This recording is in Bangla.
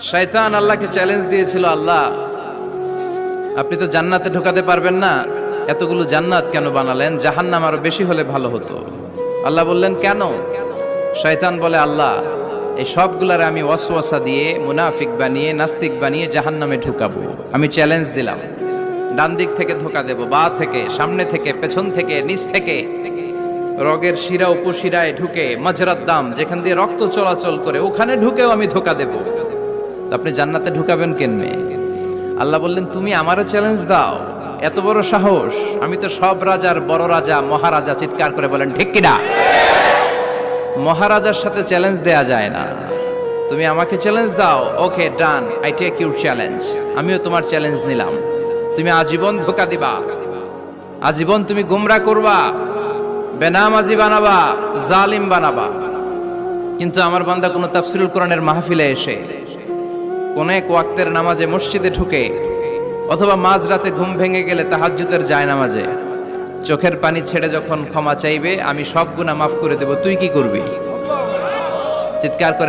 শয়তান আল্লাহকে চ্যালেঞ্জ দিয়েছিল, আল্লাহ আপনি তো জান্নাতে ঢোকাতে পারবেন না, এতগুলো জান্নাত কেন বানালেন? জাহান্নাম আরো বেশি হলে ভালো হতো। আল্লাহ বললেন কেন? শয়তান বলে, আল্লাহ এই সবগুলারে আমি ওয়াসওয়াসা দিয়ে মুনাফিক বানিয়ে নাস্তিক বানিয়ে জাহান্নামে ঢুকাবো। আমি চ্যালেঞ্জ দিলাম, ডান দিক থেকে ধোকা দেব, বা থেকে, সামনে থেকে, পেছন থেকে, নিচ থেকে, রগের শিরা উপশিরায় ঢুকে, মাজরাত দাম যেখান দিয়ে রক্ত চলাচল করে ওখানে ঢুকেও আমি ধোকা দেব। তো আপনি জান্নাতে ঢুকাবেন কেমনে? আল্লাহ বললেন, তুমি আমারও চ্যালেঞ্জ দাও, এত বড় সাহস? আমি তো সব রাজার বড় রাজা, মহারাজা। চিৎকার করে বলেন ঠিক কিনা? মহারাজার সাথে চ্যালেঞ্জ দেয়া যায় না। তুমি আমাকে চ্যালেঞ্জ দাও, ওকে ডান, আই টেক ইউর চ্যালেঞ্জ। আমিও তোমার চ্যালেঞ্জ নিলাম। তুমি আজীবন ধোকা দিবা, আজীবন তুমি গুমরা করবা, বেনামাজি বানাবা, জালিম বানাবা। কিন্তু আমার বান্দা কোনো তাফসিরুল কোরআনের মাহফিলে এসে, কোন এক ওয়াক্তের নামাজে মসজিদে ঢুকে, অথবা মাঝরাতে ঘুম ভেঙে গেলে তাহাজ্জুদের জায়নামাজে চোখের পানি ছেড়ে যখন ক্ষমা চাইবে, আমি সব গুনাহ মাফ করে দেব, তুই কি করবি? চিৎকার করে